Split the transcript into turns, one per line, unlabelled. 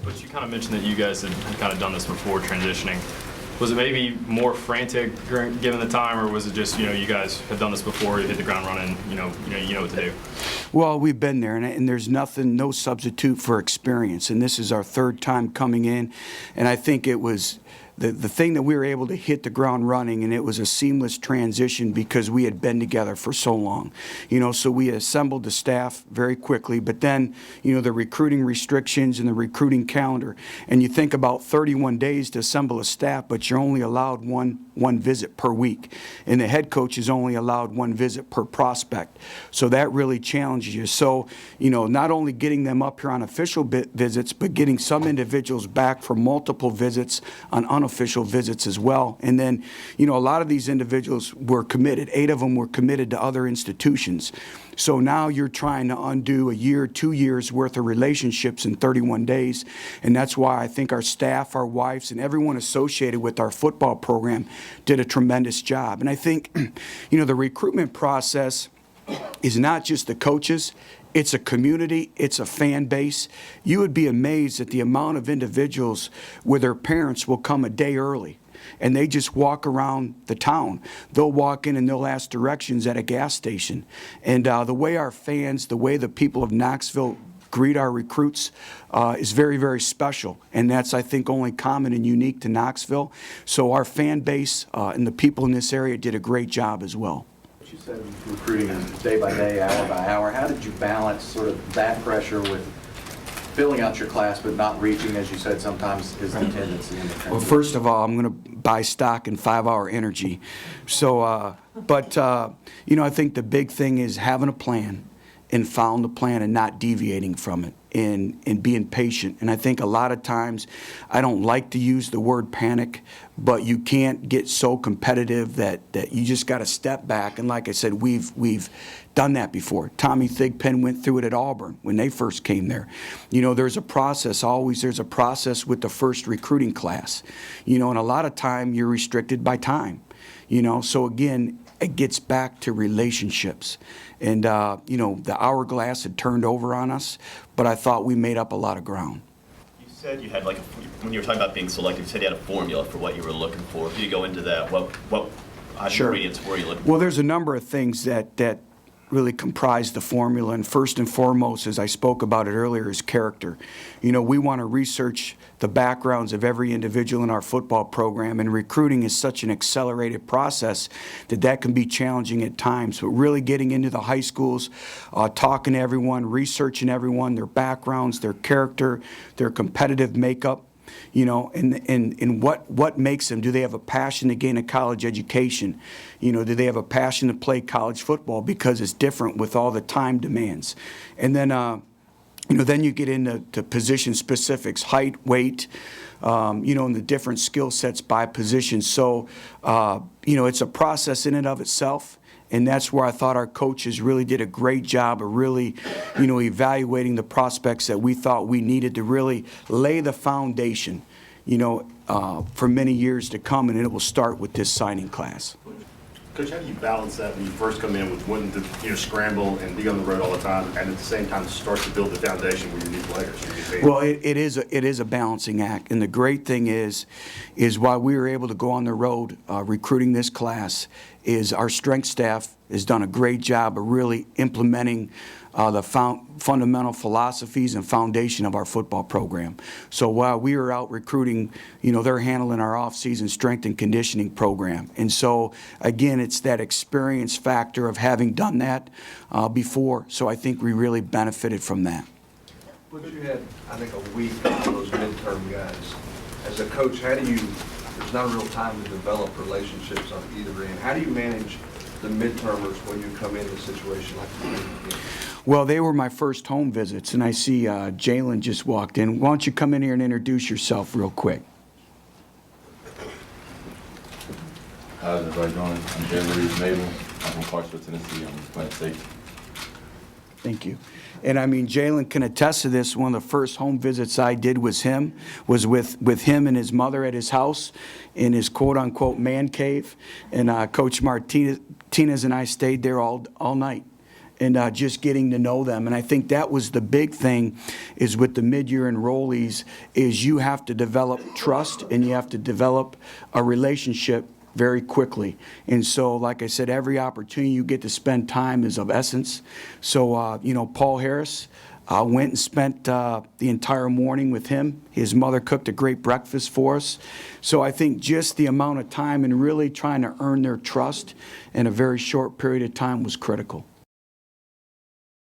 But you kind of mentioned that you guys had kind of done this before transitioning. Was it maybe more frantic given the time, or was it just, you guys have done this before, you hit the ground running, you know what to do?
Well, we've been there, and there's no substitute for experience. And this is our third time coming in, and I think it was the thing that we were able to hit the ground running, and it was a seamless transition because we had been together for so long. So we assembled the staff very quickly, but then, the recruiting restrictions and the recruiting calendar, and you think about 31 days to assemble a staff, but you're only allowed one visit per week, and the head coach is only allowed one visit per prospect. So that really challenges you. So, not only getting them up here on official visits, but getting some individuals back for multiple visits on unofficial visits as well. And then, a lot of these individuals were committed. 8 of them were committed to other institutions. So now you're trying to undo a year, 2 years worth of relationships in 31 days. And that's why I think our staff, our wives, and everyone associated with our football program did a tremendous job. And I think, the recruitment process is not just the coaches. It's a community. It's a fan base. You would be amazed at the amount of individuals where their parents will come a day early, and they just walk around the town. They'll walk in and they'll ask directions at a gas station. And the way our fans, the way the people of Knoxville greet our recruits is very, very special. And that's, I think, only common and unique to Knoxville. So our fan base and the people in this area did a great job as well.
You said recruiting is day by day, hour by hour. How did you balance sort of that pressure with filling out your class but not reaching, as you said, sometimes is the tendency in the transition?
Well, first of all, I'm going to buy stock in 5-hour energy. So, I think the big thing is having a plan and following the plan and not deviating from it, and being patient. And I think a lot of times, I don't like to use the word panic, but you can't get so competitive that you just got to step back. And like I said, we've done that before. Tommy Thigpen went through it at Auburn when they first came there. There's a process, there's a process with the first recruiting class. And a lot of time you're restricted by time. So again, it gets back to relationships. And, the hourglass had turned over on us, but I thought we made up a lot of ground.
You said you had when you were talking about being selective, you said you had a formula for what you were looking for. Could you go into that? What
Sure.
ingredients were you looking for?
Well, there's a number of things that really comprise the formula, and first and foremost, as I spoke about it earlier, is character. We want to research the backgrounds of every individual in our football program, and recruiting is such an accelerated process that can be challenging at times. But really getting into the high schools, talking to everyone, researching everyone, their backgrounds, their character, their competitive makeup. And what makes them? Do they have a passion to gain a college education? Do they have a passion to play college football because it's different with all the time demands? And then, then you get into position specifics, height, weight, and the different skill sets by position. So, it's a process in and of itself. And that's where I thought our coaches really did a great job of really, evaluating the prospects that we thought we needed to really lay the foundation, for many years to come, and it will start with this signing class.
Coach, how do you balance that when you first come in with wanting to scramble and be on the road all the time, and at the same time start to build the foundation with your new players?
Well, it is a balancing act, and the great thing is while we were able to go on the road recruiting this class, is our strength staff has done a great job of really implementing the fundamental philosophies and foundation of our football program. So while we were out recruiting, they're handling our off-season strength and conditioning program. And so, again, it's that experience factor of having done that before. So I think we really benefited from that.
But you had, I think, a week on those midterm guys. As a coach, there's not a real time to develop relationships on either end. How do you manage the midtermers when you come in a situation like that?
Well, they were my first home visits, and I see Jalen just walked in. Why don't you come in here and introduce yourself real quick?
How's everybody doing? I'm Jalen Reeves-Mabel. I'm from Clarksville, Tennessee. I'm playing safety.
Thank you. And I mean, Jalen can attest to this. One of the first home visits I did was with him and his mother at his house in his quote-unquote man cave. And Coach Martinez and I stayed there all night. and just getting to know them. And I think that was the big thing is with the mid-year enrollees is you have to develop trust and you have to develop a relationship very quickly. And so, like I said, every opportunity you get to spend time is of essence. So, Paul Harris, went and spent the entire morning with him. His mother cooked a great breakfast for us. So I think just the amount of time and really trying to earn their trust in a very short period of time was critical.